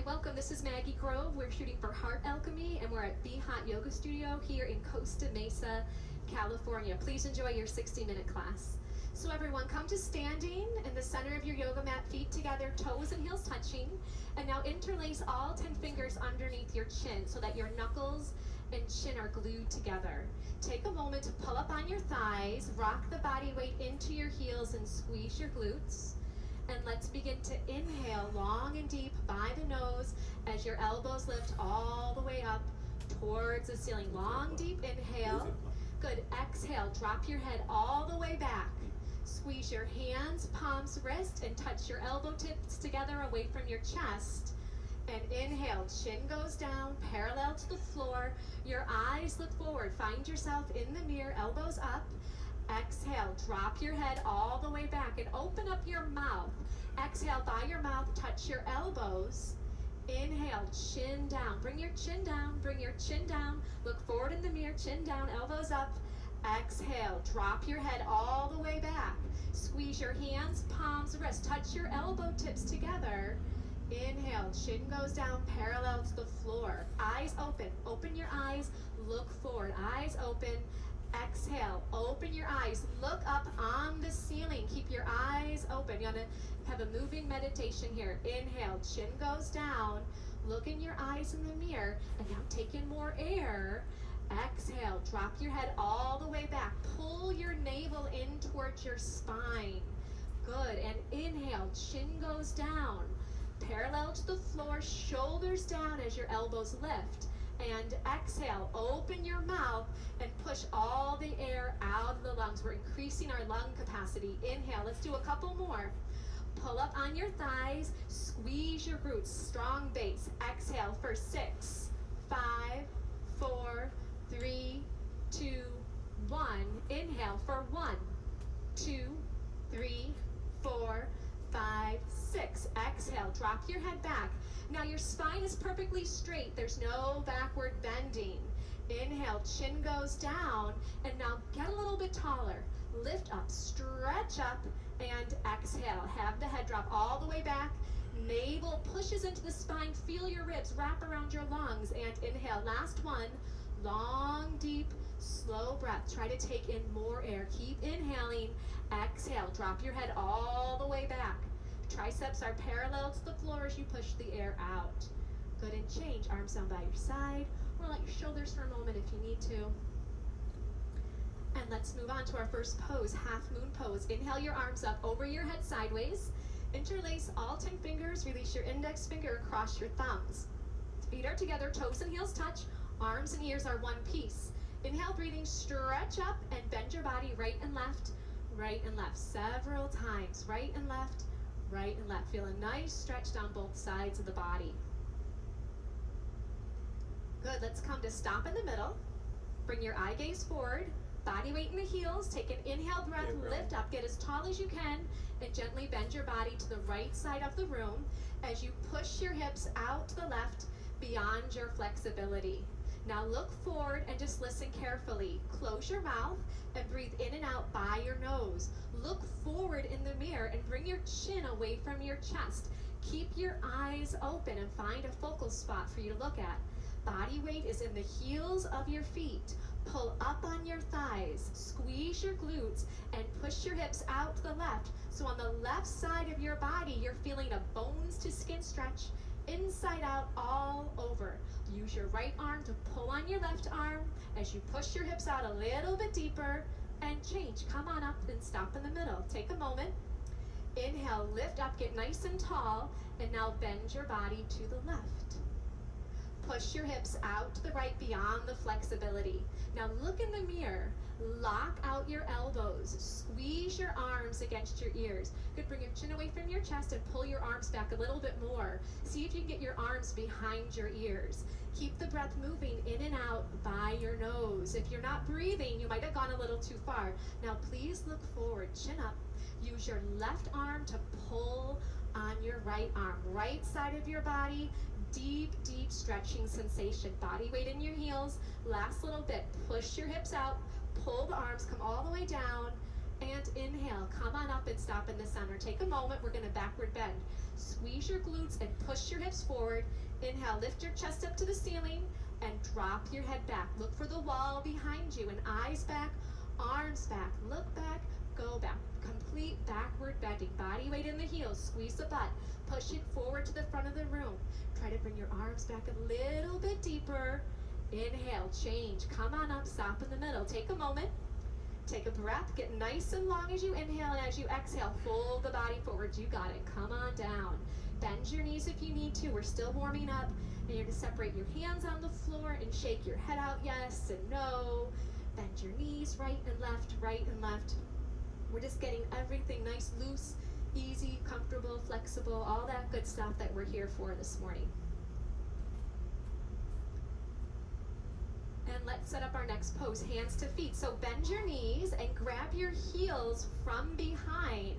welcome. This is Maggie Grove. We're shooting for Heart Alchemy, and we're at Be Hot Yoga Studio here in Costa Mesa, California. Please enjoy your 60-minute class. So everyone, come to standing in the center of your yoga mat, feet together, toes and heels touching. And now interlace all 10 fingers underneath your chin so that your knuckles and chin are glued together. Take a moment to pull up on your thighs, rock the body weight into your heels and squeeze your glutes. And let's begin to inhale long and deep by the nose as your elbows lift all the way up towards the ceiling. Long, deep inhale. Good. Exhale. Drop your head all the way back. Squeeze your hands, palms, wrist, and touch your elbow tips together away from your chest. And inhale. Chin goes down, parallel to the floor. Your eyes look forward. Find yourself in the mirror, elbows up. Exhale, drop your head all the way back and open up your mouth. Exhale by your mouth, touch your elbows. Inhale, chin down. Bring your chin down, bring your chin down. Look forward in the mirror, chin down, elbows up. Exhale, drop your head all the way back. Squeeze your hands, palms, wrists. Touch your elbow tips together. Inhale, chin goes down, parallel to the floor. Eyes open. Open your eyes, look forward. Eyes open. Exhale, open your eyes, look up on the ceiling, keep your eyes open. You want to have a moving meditation here. Inhale, chin goes down, look in your eyes in the mirror, and now take in more air. Exhale, drop your head all the way back, pull your navel in towards your spine. Good, and inhale, chin goes down, parallel to the floor, shoulders down as your elbows lift. And exhale, open your mouth and push all the air out of the lungs. We're increasing our lung capacity. Inhale, let's do a couple more. Pull up on your thighs, squeeze your glutes, strong base. Exhale for 6, 5, 4, 3, 2, 1. Inhale for 1, 2, 3, 4, 5, 6. Exhale, drop your head back. Now your spine is perfectly straight. There's no backward bending. Inhale, chin goes down, and now get a little bit taller. Lift up, stretch up, and exhale. Have the head drop all the way back. Navel pushes into the spine. Feel your ribs wrap around your lungs, and inhale. Last one. Long, deep, slow breath. Try to take in more air. Keep inhaling. Exhale. Drop your head all the way back. Triceps are parallel to the floor as you push the air out. Good, and change. Arms down by your side, or let your shoulders for a moment if you need to. And let's move on to our first pose, half moon pose. Inhale your arms up over your head sideways. Interlace all 10 fingers. Release your index finger across your thumbs. Feet are together, toes and heels touch. Arms and ears are one piece. Inhale, breathing, stretch up and bend your body right and left, several times. Right and left, right and left. Feel a nice stretch down both sides of the body. Good, let's come to stop in the middle. Bring your eye gaze forward, body weight in the heels. Take an inhale breath, lift up, get as tall as you can, and gently bend your body to the right side of the room as you push your hips out to the left beyond your flexibility. Now look forward and just listen carefully. Close your mouth and breathe in and out by your nose. Look forward in the mirror and bring your chin away from your chest. Keep your eyes open and find a focal spot for you to look at. Body weight is in the heels of your feet. Pull up on your thighs, squeeze your glutes, and push your hips out to the left. So on the left side of your body, you're feeling a bones to skin stretch. Inside out, all over. Use your right arm to pull on your left arm as you push your hips out a little bit deeper and change. Come on up and stop in the middle. Take a moment. Inhale, lift up, get nice and tall, and now bend your body to the left. Push your hips out to the right beyond the flexibility. Now look in the mirror. Lock out your elbows. Squeeze your arms against your ears. Good, bring your chin away from your chest and pull your arms back a little bit more. See if you can get your arms behind your ears. Keep the breath moving in and out by your nose. If you're not breathing, you might have gone a little too far. Now please look forward, chin up. Use your left arm to pull on your right arm. Right side of your body, deep, deep stretching sensation. Body weight in your heels. Last little bit. Push your hips out. Pull the arms, come all the way down, And inhale, come on up and stop in the center. Take a moment, we're gonna backward bend. Squeeze your glutes and push your hips forward. Inhale, lift your chest up to the ceiling and drop your head back. Look for the wall behind you and eyes back, arms back, look back, go back. Complete backward bending, body weight in the heels, squeeze the butt, push it forward to the front of the room. Try to bring your arms back a little bit deeper. Inhale, change, come on up, stop in the middle. Take a moment. Take a breath, get nice and long as you inhale, and as you exhale, fold the body forward. You got it. Come on down. Bend your knees if you need to. We're still warming up. And you're going to separate your hands on the floor and shake your head out, yes and no. Bend your knees right and left, right and left. We're just getting everything nice, loose, easy, comfortable, flexible, all that good stuff that we're here for this morning. And let's set up our next pose, hands to feet. So bend your knees and grab your heels from behind.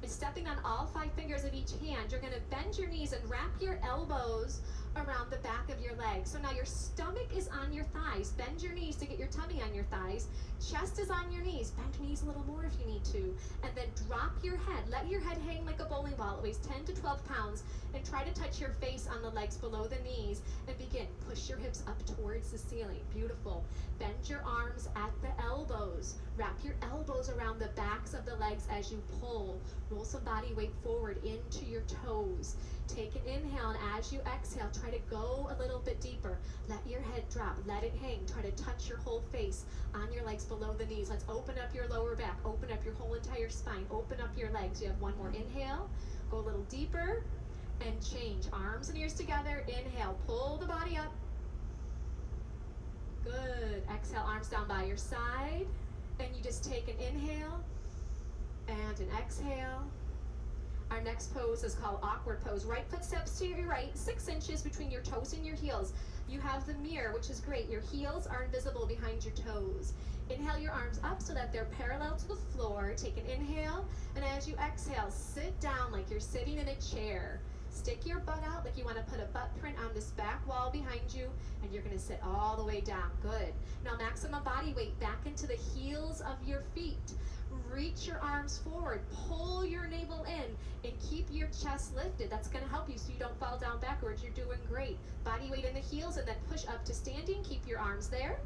And stepping on all 5 fingers of each hand, you're gonna bend your knees and wrap your elbows around the back of your legs. So now your stomach is on your thighs. Bend your knees to get your tummy on your thighs. Chest is on your knees. Bend your knees a little more if you need to. And then drop your head. Let your head hang like a bowling ball. It weighs 10 to 12 pounds. And try to touch your face on the legs below the knees. And begin. Push your hips up towards the ceiling. Beautiful. Bend your arms at the elbows. Wrap your elbows around the backs of the legs as you pull. Roll some body weight forward into your toes. Take an inhale, and as you exhale, try to go a little bit deeper. Let your head drop. Let it hang. Try to touch your whole face on your legs below the knees. Let's open up your lower back. Open up your whole entire spine. Open up your legs. You have one more inhale. Go a little deeper and change. Arms and ears together. Inhale. Pull the body up. Good. Exhale, arms down by your side. And you just take an inhale and an exhale. Our next pose is called awkward pose. Right foot steps to your right, 6 inches between your toes and your heels. You have the mirror, which is great. Your heels are invisible behind your toes. Inhale your arms up so that they're parallel to the floor. Take an inhale, and as you exhale, sit down like you're sitting in a chair. Stick your butt out like you want to put a butt print on this back wall behind you, and you're going to sit all the way down. Good. Now maximum body weight back into the heels of your feet. Reach your arms forward, pull your navel in, and keep your chest lifted. That's going to help you so you don't fall down backwards. You're doing great. Body weight in the heels, and then push up to standing. Keep your arms there.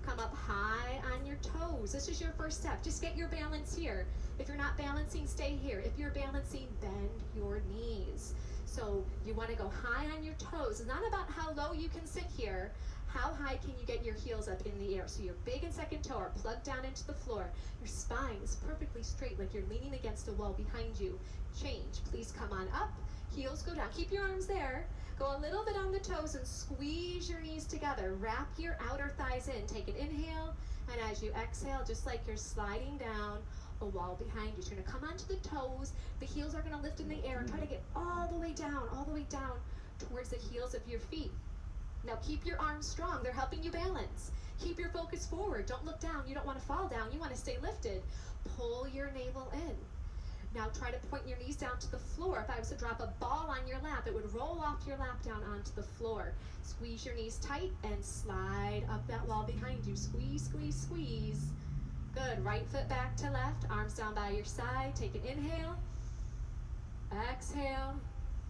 Come up high on your toes. This is your first step. Just get your balance here. If you're not balancing, stay here. If you're balancing, bend your knees. So you want to go high on your toes. It's not about how low you can sit here. How high can you get your heels up in the air? So your big and second toe are plugged down into the floor. Your spine is perfectly straight like you're leaning against a wall behind you. Change. Please come on up. Heels go down. Keep your arms there. Go a little bit on the toes and squeeze your knees together. Wrap your outer thighs in. Take an inhale, and as you exhale, just like you're sliding down a wall behind you. You're going to come onto the toes. The heels are going to lift in the air and try to get all the way down towards the heels of your feet. Now keep your arms strong. They're helping you balance. Keep your focus forward. Don't look down. You don't want to fall down. You want to stay lifted. Pull your navel in. Now try to point your knees down to the floor. If I was to drop a ball on your lap, it would roll off your lap down onto the floor. Squeeze your knees tight and slide up that wall behind you. Squeeze, squeeze, squeeze. Good. Right foot back to left. Arms down by your side. Take an inhale. Exhale.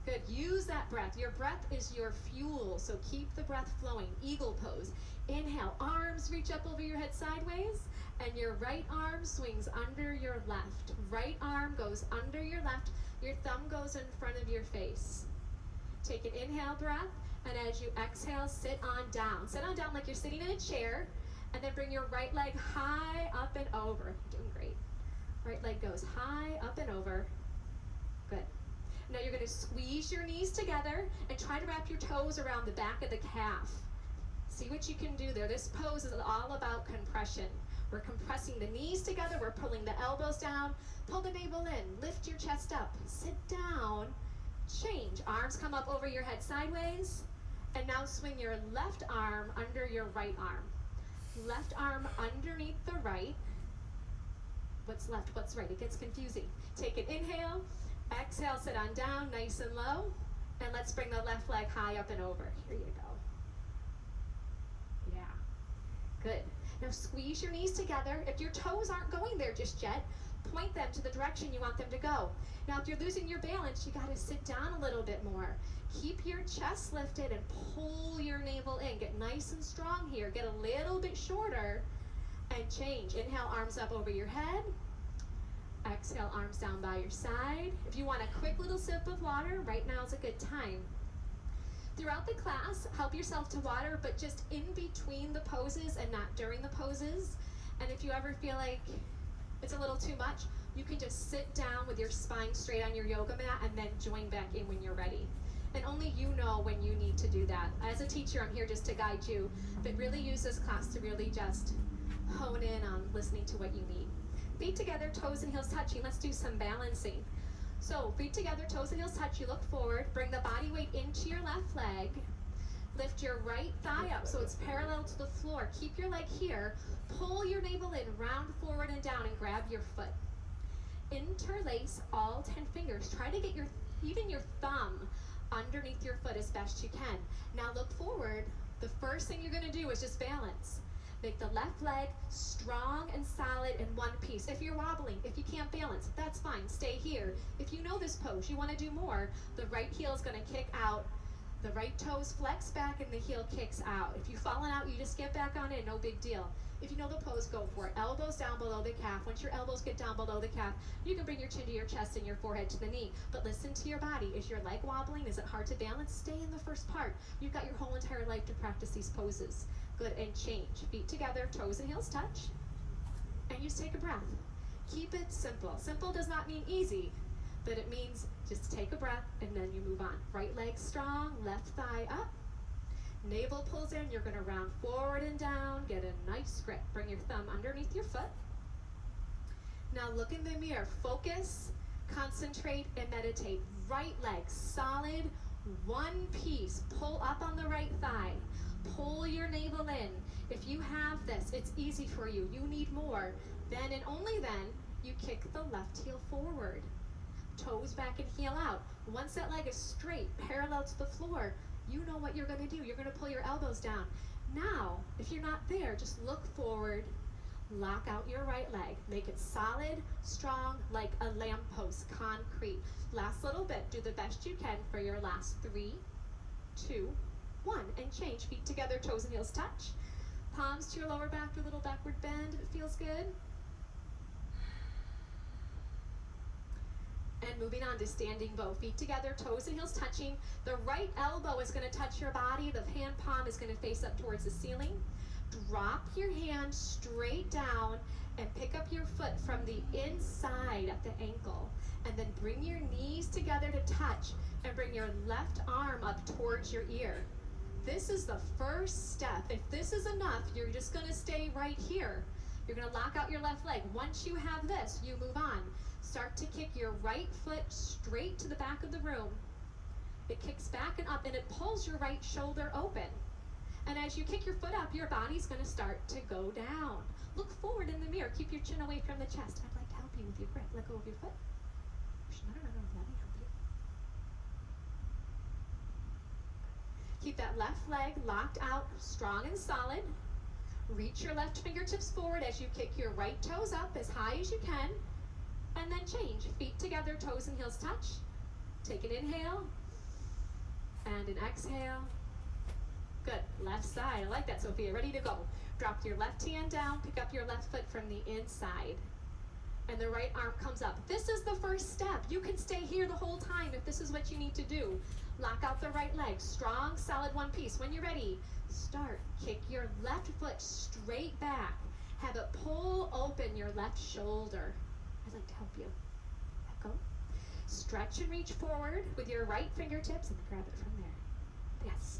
Good. Use that breath. Your breath is your fuel, so keep the breath flowing. Eagle pose. Inhale. Arms reach up over your head sideways, and your right arm swings under your left. Right arm goes under your left. Your thumb goes in front of your face. Take an inhale breath, and as you exhale, sit on down. Sit on down like you're sitting in a chair, and then bring your right leg high up and over. You're doing great. Right leg goes high up and over. Good. Now you're going to squeeze your knees together and try to wrap your toes around the back of the calf. See what you can do there. This pose is all about compression. We're compressing the knees together. We're pulling the elbows down. Pull the navel in. Lift your chest up. Sit down. Change. Arms come up over your head sideways. And now swing your left arm under your right arm. Left arm underneath the right. What's left? What's right? It gets confusing. Take an inhale. Exhale, sit on down, nice and low. And let's bring the left leg high up and over. Here you go. Yeah. Good. Now squeeze your knees together. If your toes aren't going there just yet, point them to the direction you want them to go. Now if you're losing your balance, you gotta sit down a little bit more. Keep your chest lifted and pull your navel in. Get nice and strong here. Get a little bit shorter and change. Inhale, arms up over your head. Exhale, arms down by your side. If you want a quick little sip of water, right now is a good time. Throughout the class, help yourself to water, but just in between the poses and not during the poses. And if you ever feel like it's a little too much, you can just sit down with your spine straight on your yoga mat and then join back in when you're ready. And only you know when you need to do that. As a teacher, I'm here just to guide you, but really use this class to really just hone in on listening to what you need. Feet together, toes and heels touching. Let's do some balancing. So feet together, toes and heels touch. You look forward. Bring the body weight into your left leg. Lift your right thigh up so it's parallel to the floor. Keep your leg here. Pull your navel in, round forward and down, and grab your foot. Interlace all 10 fingers. Try to get even your thumb underneath your foot as best you can. Now look forward. The first thing you're going to do is just balance. Make the left leg strong and solid in one piece. If you're wobbling, if you can't balance, that's fine. Stay here. If you know this pose, you want to do more, the right heel is going to kick out. The right toes flex back and the heel kicks out. If you've fallen out, you just get back on in, no big deal. If you know the pose, go for it. Elbows down below the calf. Once your elbows get down below the calf, you can bring your chin to your chest and your forehead to the knee. But listen to your body. Is your leg wobbling? Is it hard to balance? Stay in the first part. You've got your whole entire life to practice these poses. Good, and change. Feet together, toes and heels touch. And just take a breath. Keep it simple. Simple does not mean easy, but it means just take a breath and then you move on. Right leg strong, left thigh up. Navel pulls in, you're gonna round forward and down, get a nice grip. Bring your thumb underneath your foot. Now look in the mirror, focus, concentrate, and meditate. Right leg solid, one piece. Pull up on the right thigh. Pull your navel in. If you have this, it's easy for you. You need more. Then and only then, you kick the left heel forward. Toes back and heel out. Once that leg is straight, parallel to the floor, you know what you're going to do. You're going to pull your elbows down. Now, if you're not there, just look forward. Lock out your right leg. Make it solid, strong, like a lamppost, concrete. Last little bit. Do the best you can for your last 3, 2, 1. And change. Feet together, toes and heels touch. Palms to your lower back, do a little backward bend if it feels good. And moving on to standing bow. Feet together, toes and heels touching. The right elbow is going to touch your body. The hand palm is going to face up towards the ceiling. Drop your hand straight down and pick up your foot from the inside at the ankle. And then bring your knees together to touch and bring your left arm up towards your ear. This is the first step. If this is enough, you're just going to stay right here. You're going to lock out your left leg. Once you have this, you move on. Start to kick your right foot straight to the back of the room. It kicks back and up, and it pulls your right shoulder open. And as you kick your foot up, your body's going to start to go down. Look forward in the mirror. Keep your chin away from the chest. I'd like to help you with your grip. Let go of your foot. No, let me help you. Keep that left leg locked out, strong and solid. Reach your left fingertips forward as you kick your right toes up as high as you can. And then change. Feet together, toes and heels touch. Take an inhale and an exhale. Good. Left side. I like that, Sophia. Ready to go. Drop your left hand down. Pick up your left foot from the inside. And the right arm comes up. This is the first step. You can stay here the whole time if this is what you need to do. Lock out the right leg. Strong, solid one piece. When you're ready, start. Kick your left foot straight back. Have it pull open your left shoulder. I'd like to help you. Let go. Stretch and reach forward with your right fingertips and grab it from there. Yes.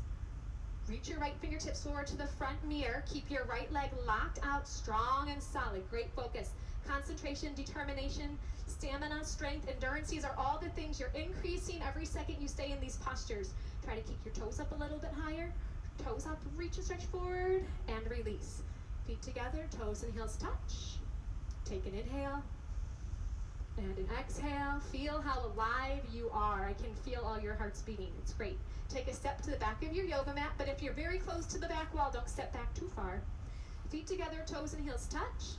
Reach your right fingertips forward to the front mirror. Keep your right leg locked out, strong and solid. Great focus. Concentration, determination, stamina, strength, endurance. These are all the things you're increasing every second you stay in these postures. Try to kick your toes up a little bit higher. Toes up, reach and stretch forward, and release. Feet together, toes and heels touch. Take an inhale. And an exhale. Feel how alive you are. I can feel all your hearts beating. It's great. Take a step to the back of your yoga mat, but if you're very close to the back wall, don't step back too far. Feet together, toes and heels touch.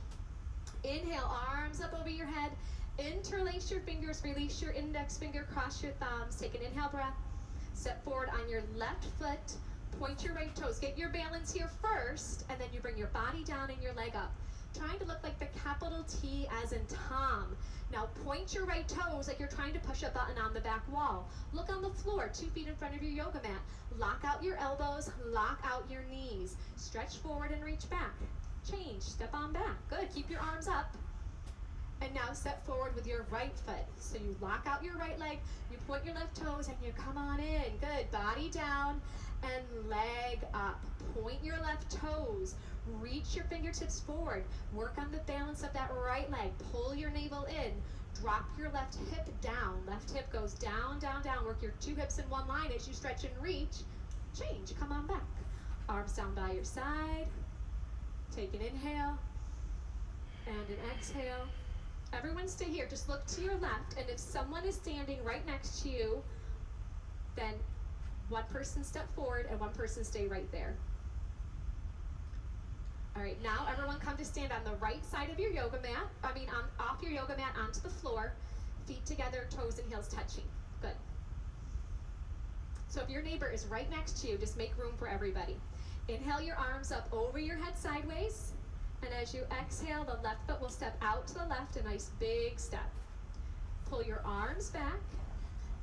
Inhale, arms up over your head. Interlace your fingers, release your index finger, cross your thumbs. Take an inhale breath. Step forward on your left foot. Point your right toes. Get your balance here first, and then you bring your body down and your leg up. Trying to look like the capital T as in Tom. Now point your right toes like you're trying to push a button on the back wall. Look on the floor, 2 feet in front of your yoga mat. Lock out your elbows, lock out your knees. Stretch forward and reach back. Change, step on back. Good, keep your arms up. And now step forward with your right foot. So you lock out your right leg, you point your left toes, and you come on in. Good, body down and leg up. Point your left toes. Reach your fingertips forward. Work on the balance of that right leg. Pull your navel in. Drop your left hip down. Left hip goes down, down, down. Work your 2 hips in one line as you stretch and reach. Change, come on back. Arms down by your side. Take an inhale and an exhale. Everyone stay here. Just look to your left, and if someone is standing right next to you, then one person step forward and one person stay right there. All right, now everyone come to stand on the right side of your yoga mat. Off your yoga mat onto the floor. Feet together, toes and heels touching. Good. So if your neighbor is right next to you, just make room for everybody. Inhale your arms up over your head sideways. And as you exhale, the left foot will step out to the left, a nice big step. Pull your arms back.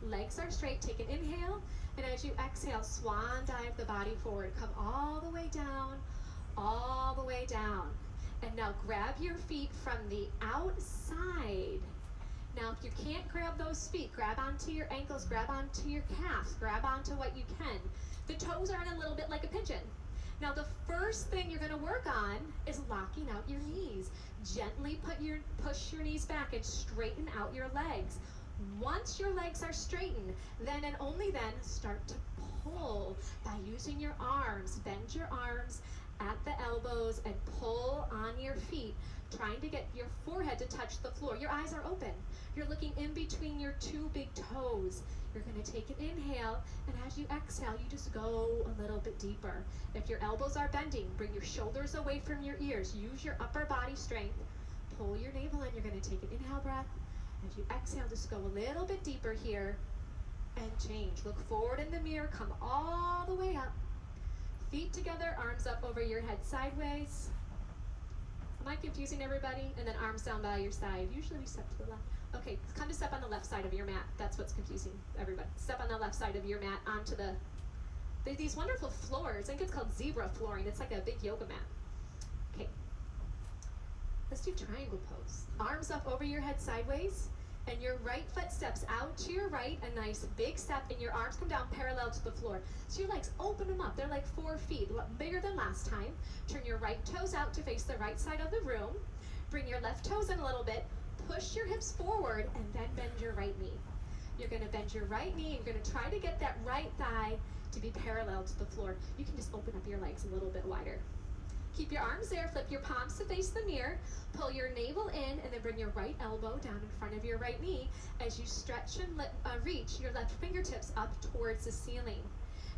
Legs are straight. Take an inhale. And as you exhale, swan dive the body forward. Come all the way down. All the way down. And now grab your feet from the outside. Now if you can't grab those feet, grab onto your ankles, grab onto your calves, grab onto what you can. The toes are in a little bit like a pigeon. Now the first thing you're going to work on is locking out your knees. Gently push your knees back and straighten out your legs. Once your legs are straightened, then and only then start to pull by using your arms. Bend your arms at the elbows and pull on your feet, trying to get your forehead to touch the floor. Your eyes are open. You're looking in between your 2 big toes. You're going to take an inhale, and as you exhale, you just go a little bit deeper. If your elbows are bending, bring your shoulders away from your ears. Use your upper body strength. Pull your navel in. You're going to take an inhale breath. As you exhale, just go a little bit deeper here and change. Look forward in the mirror. Come all the way up. Feet together, arms up over your head sideways. Am I confusing everybody? And then arms down by your side. Usually we step to the left. Okay, come to step on the left side of your mat. That's what's confusing everybody. Step on the left side of your mat onto there's these wonderful floors. I think it's called zebra flooring. It's like a big yoga mat. Okay. Let's do triangle pose. Arms up over your head sideways. And your right foot steps out to your right, a nice big step, and your arms come down parallel to the floor. So your legs, open them up. They're like 4 feet, bigger than last time. Turn your right toes out to face the right side of the room. Bring your left toes in a little bit. Push your hips forward, and then bend your right knee. You're going to bend your right knee. You're going to try to get that right thigh to be parallel to the floor. You can just open up your legs a little bit wider. Keep your arms there, flip your palms to face the mirror, pull your navel in, and then bring your right elbow down in front of your right knee as you stretch and reach your left fingertips up towards the ceiling.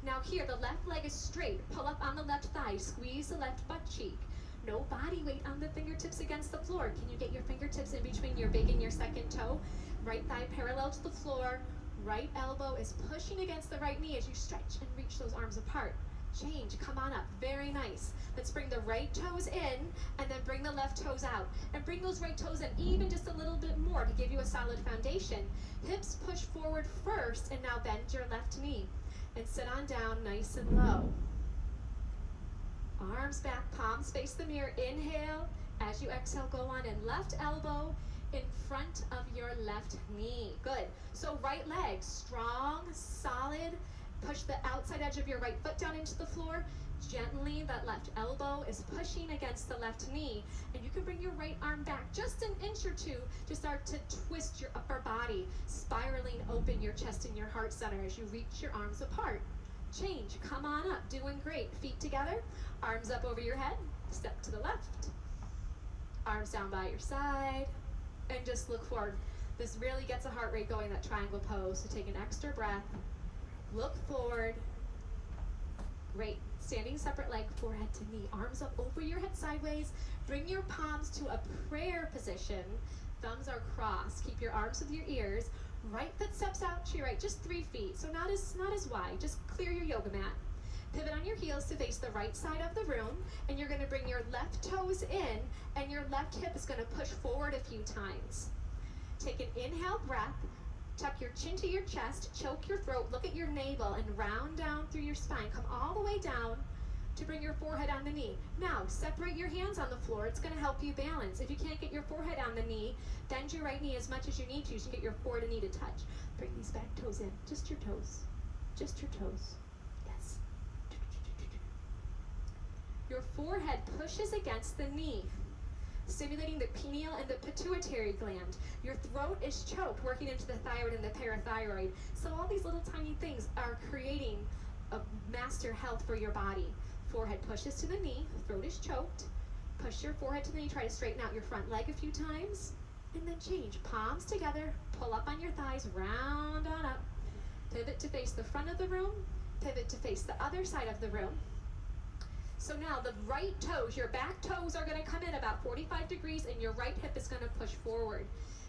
Now here, the left leg is straight. Pull up on the left thigh, squeeze the left butt cheek. No body weight on the fingertips against the floor. Can you get your fingertips in between your big and your second toe? Right thigh parallel to the floor. Right elbow is pushing against the right knee as you stretch and reach those arms apart. Change, come on up, very nice. Let's bring the right toes in and then bring the left toes out. And bring those right toes in even just a little bit more to give you a solid foundation. Hips push forward first, and now bend your left knee. And sit on down nice and low. Arms back, palms face the mirror. Inhale. As you exhale, go on in left elbow in front of your left knee. Good. So right leg, strong, solid. Push the outside edge of your right foot down into the floor. Gently, that left elbow is pushing against the left knee. And you can bring your right arm back just an inch or two to start to twist your upper body, spiraling open your chest and your heart center as you reach your arms apart. Change, come on up, doing great. Feet together, arms up over your head, step to the left. Arms down by your side, and just look forward. This really gets a heart rate going, that triangle pose, so take an extra breath. Look forward. Great. Standing separate leg, forehead to knee, arms up over your head sideways. Bring your palms to a prayer position. Thumbs are crossed. Keep your arms with your ears. Right foot steps out to your right, just 3 feet, so not as wide. Just clear your yoga mat. Pivot on your heels to face the right side of the room, and you're going to bring your left toes in, and your left hip is going to push forward a few times. Take an inhale breath. Tuck your chin to your chest, choke your throat, look at your navel, and round down through your spine. Come all the way down to bring your forehead on the knee. Now, separate your hands on the floor. It's going to help you balance. If you can't get your forehead on the knee, bend your right knee as much as you need to. You can get your forehead and knee to touch. Bring these back toes in. Just your toes. Just your toes. Yes. Your forehead pushes against the knee, stimulating the pineal and the pituitary gland. Your throat is choked, working into the thyroid and the parathyroid. So all these little tiny things are creating a master health for your body. Forehead pushes to the knee, throat is choked. Push your forehead to the knee, try to straighten out your front leg a few times, and then change. Palms together, pull up on your thighs, round on up. Pivot to face the front of the room, pivot to face the other side of the room. So now the right toes, your back toes are going to come in about 45 degrees and your right hip is going to push forward.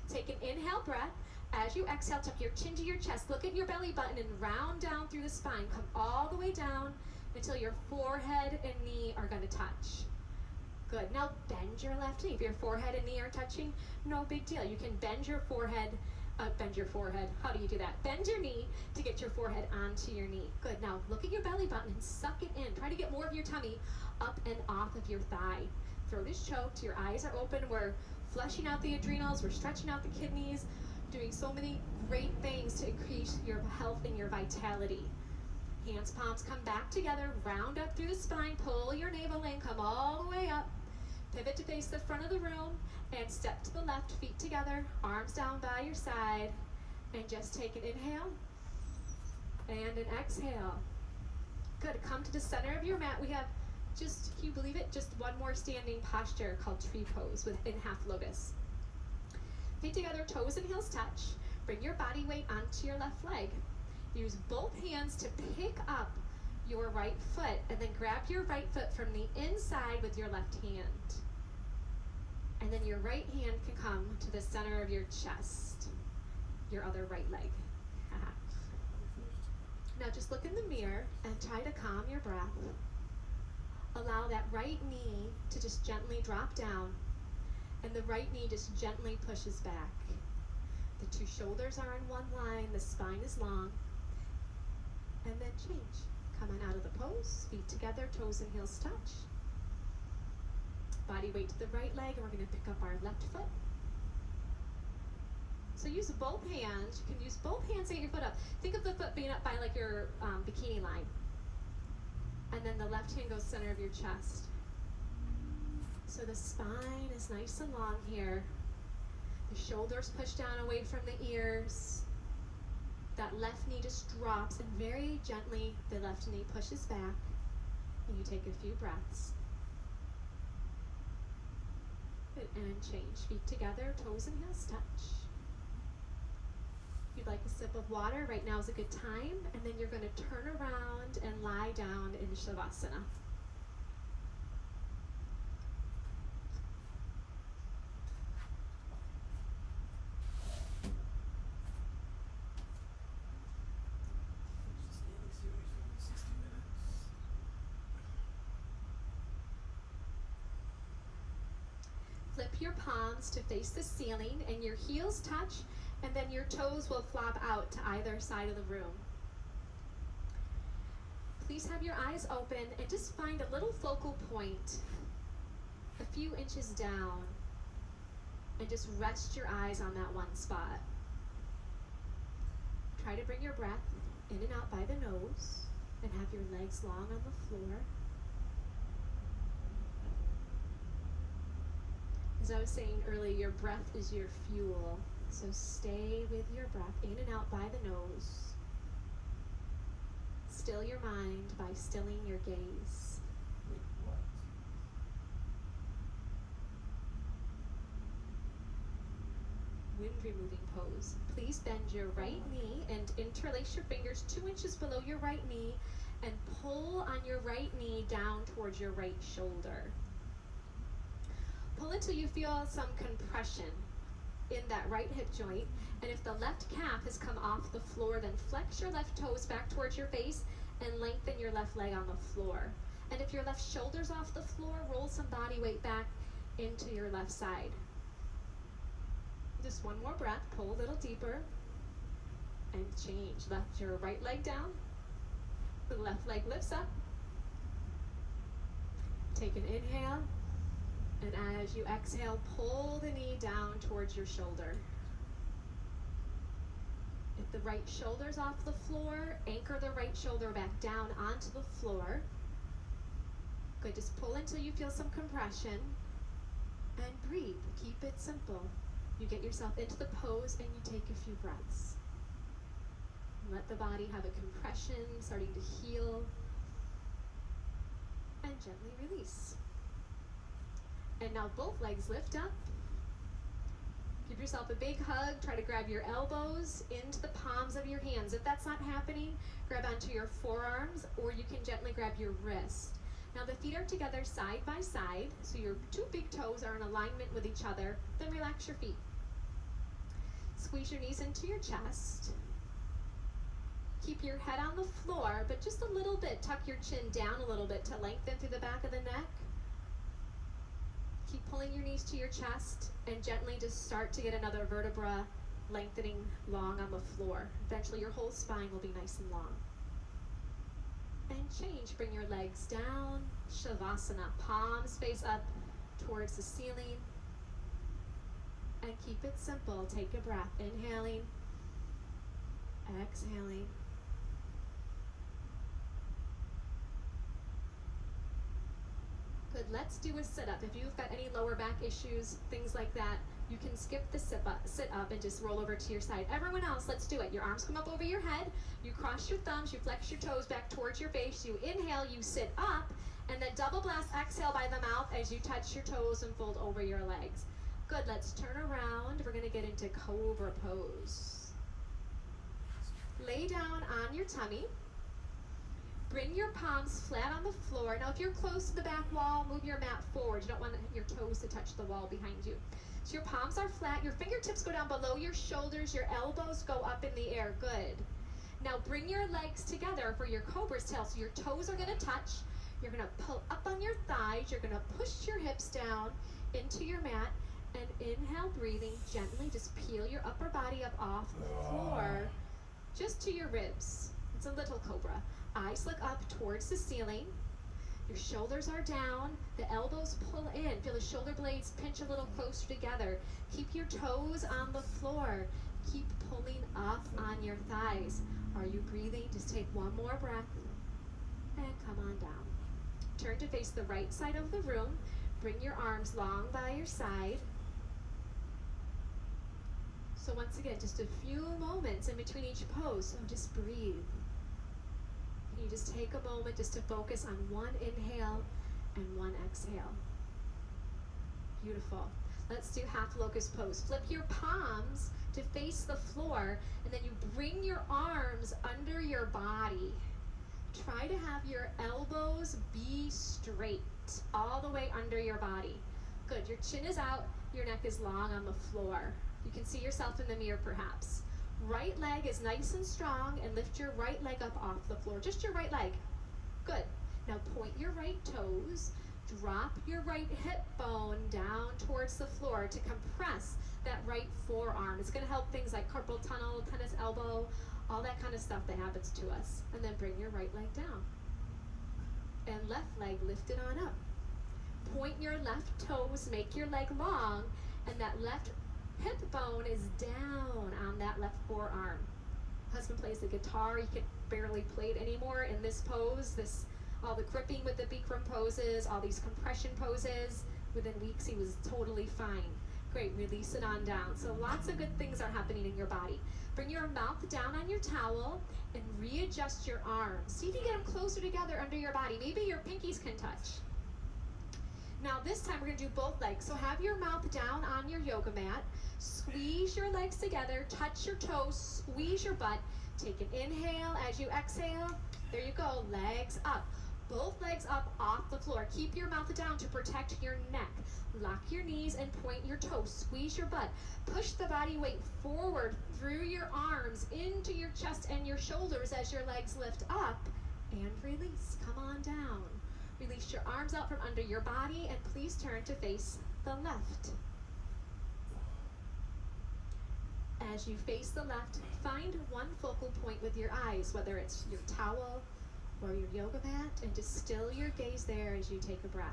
Take an inhale breath. As you exhale, tuck your chin to your chest. Look at your belly button and round down through the spine. Come all the way down until your forehead and knee are going to touch. Good. Now bend your left knee. If your forehead and knee are touching, no big deal. You can bend your forehead. How do you do that? Bend your knee to get your forehead onto your knee. Good. Now look at your belly button and suck it in. Try to get more of your tummy up and off of your thigh. Throat is choked. Your eyes are open. We're flushing out the adrenals. We're stretching out the kidneys. Doing so many great things to increase your health and your vitality. Hands, palms come back together. Round up through the spine. Pull your navel in. Come all the way up. Pivot to face the front of the room and step to the left, feet together, arms down by your side, and just take an inhale and an exhale. Good. Come to the center of your mat. We have just, can you believe it? Just one more standing posture called tree pose in half lotus. Feet together, toes and heels touch. Bring your body weight onto your left leg. Use both hands to pick up your right foot and then grab your right foot from the inside with your left hand. And then your right hand can come to the center of your chest, your other right leg. Now just look in the mirror and try to calm your breath. Allow that right knee to just gently drop down, and the right knee just gently pushes back. The two shoulders are in one line, the spine is long, and then change. Come on out of the pose, feet together, toes and heels touch. Body weight to the right leg, and we're going to pick up our left foot. So use both hands. You can use both hands to get your foot up. Think of the foot being up by like your bikini line. And then the left hand goes center of your chest. So the spine is nice and long here. The shoulders push down away from the ears. That left knee just drops, and very gently the left knee pushes back, and you take a few breaths. Good. And change. Feet together, toes and heels touch. If you'd like a sip of water, right now is a good time, and then you're going to turn around and lie down in Shavasana. Flip your palms to face the ceiling and your heels touch, and then your toes will flop out to either side of the room. Please have your eyes open and just find a little focal point a few inches down, and just rest your eyes on that one spot. Try to bring your breath in and out by the nose and have your legs long on the floor. As I was saying earlier, your breath is your fuel, so stay with your breath in and out by the nose. Still your mind by stilling your gaze. Wind removing pose. Please bend your right knee and interlace your fingers 2 inches below your right knee and pull on your right knee down towards your right shoulder. Pull until you feel some compression in that right hip joint. And if the left calf has come off the floor, then flex your left toes back towards your face and lengthen your left leg on the floor. And if your left shoulder's off the floor, roll some body weight back into your left side. Just one more breath, pull a little deeper, and change. Left your right leg down, the left leg lifts up. Take an inhale, and as you exhale, pull the knee down towards your shoulder. If the right shoulder's off the floor, anchor the right shoulder back down onto the floor. Good, just pull until you feel some compression, and breathe. Keep it simple. You get yourself into the pose and you take a few breaths. Let the body have a compression, starting to heal, and gently release. And now both legs lift up. Give yourself a big hug. Try to grab your elbows into the palms of your hands. If that's not happening, grab onto your forearms, or you can gently grab your wrist. Now the feet are together side by side, so your two big toes are in alignment with each other. Then relax your feet. Squeeze your knees into your chest. Keep your head on the floor, but just a little bit. Tuck your chin down a little bit to lengthen through the back of the neck. Keep pulling your knees to your chest, and gently just start to get another vertebra lengthening long on the floor. Eventually your whole spine will be nice and long. And change. Bring your legs down. Shavasana. Palms face up towards the ceiling. And keep it simple. Take a breath. Inhaling. Exhaling. Good. Let's do a sit-up. If you've got any lower back issues, things like that, you can skip the sit up and just roll over to your side. Everyone else, let's do it. Your arms come up over your head. You cross your thumbs. You flex your toes back towards your face. You inhale. You sit up. And then double blast exhale by the mouth as you touch your toes and fold over your legs. Good. Let's turn around. We're going to get into Cobra pose. Lay down on your tummy. Bring your palms flat on the floor. Now, if you're close to the back wall, move your mat forward. You don't want your toes to touch the wall behind you. So your palms are flat. Your fingertips go down below your shoulders. Your elbows go up in the air. Good. Now, bring your legs together for your cobra's tail. So your toes are going to touch. You're going to pull up on your thighs. You're going to push your hips down into your mat. And inhale, breathing gently. Just peel your upper body up off the floor just to your ribs. It's a little cobra. Eyes look up towards the ceiling. Your shoulders are down. The elbows pull in. Feel the shoulder blades pinch a little closer together. Keep your toes on the floor. Keep pulling up on your thighs. Are you breathing? Just take one more breath and come on down. Turn to face the right side of the room. Bring your arms long by your side. So once again, just a few moments in between each pose. So just breathe. You just take a moment just to focus on one inhale and one exhale. Beautiful. Let's do half locust pose. Flip your palms to face the floor, and then you bring your arms under your body. Try to have your elbows be straight all the way under your body. Good. Your chin is out. Your neck is long on the floor. You can see yourself in the mirror perhaps. Right leg is nice and strong, and lift your right leg up off the floor. Just your right leg. Good. Now point your right toes. Drop your right hip bone down towards the floor to compress that right forearm. It's going to help things like carpal tunnel, tennis elbow, all that kind of stuff that happens to us. And then bring your right leg down. And left leg lifted on up. Point your left toes, make your leg long, and that left hip bone is down on that left forearm. Husband plays the guitar. He can barely play it anymore in this pose. All the gripping with the Bikram poses, all these compression poses. Within weeks, he was totally fine. Great, release it on down. So lots of good things are happening in your body. Bring your mouth down on your towel and readjust your arms. See if you get them closer together under your body. Maybe your pinkies can touch. Now this time we're going to do both legs. So have your mouth down on your yoga mat. Squeeze your legs together. Touch your toes. Squeeze your butt. Take an inhale as you exhale. There you go, legs up. Both legs up off the floor. Keep your mouth down to protect your neck. Lock your knees and point your toes. Squeeze your butt. Push the body weight forward through your arms into your chest and your shoulders as your legs lift up. And release. Come on down. Release your arms out from under your body and please turn to face the left. As you face the left, find one focal point with your eyes, whether it's your towel or your yoga mat, and just still your gaze there as you take a breath.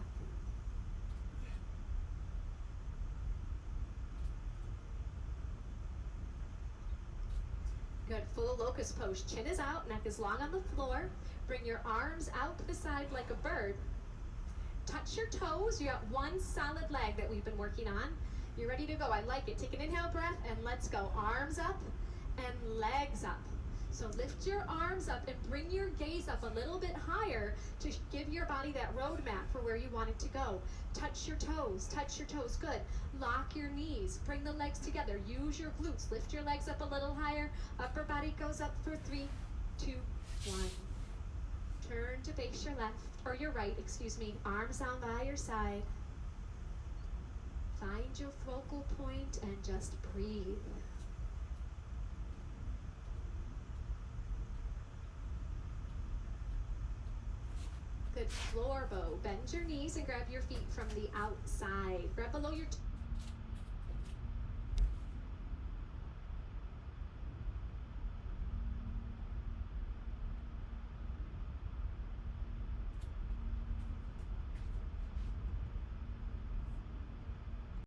Good, full locust pose. Chin is out, neck is long on the floor. Bring your arms out to the side like a bird. Touch your toes. You got one solid leg that we've been working on. You're ready to go. I like it. Take an inhale breath and let's go. Arms up and legs up. So lift your arms up and bring your gaze up a little bit higher to give your body that roadmap for where you want it to go. Touch your toes. Touch your toes. Good. Lock your knees. Bring the legs together. Use your glutes. Lift your legs up a little higher. Upper body goes up for 3, 2, 1. Turn to face your left, or your right, excuse me. Arms down by your side. Find your focal point and just breathe. Good, floor bow. Bend your knees and grab your feet from the outside. Grab below your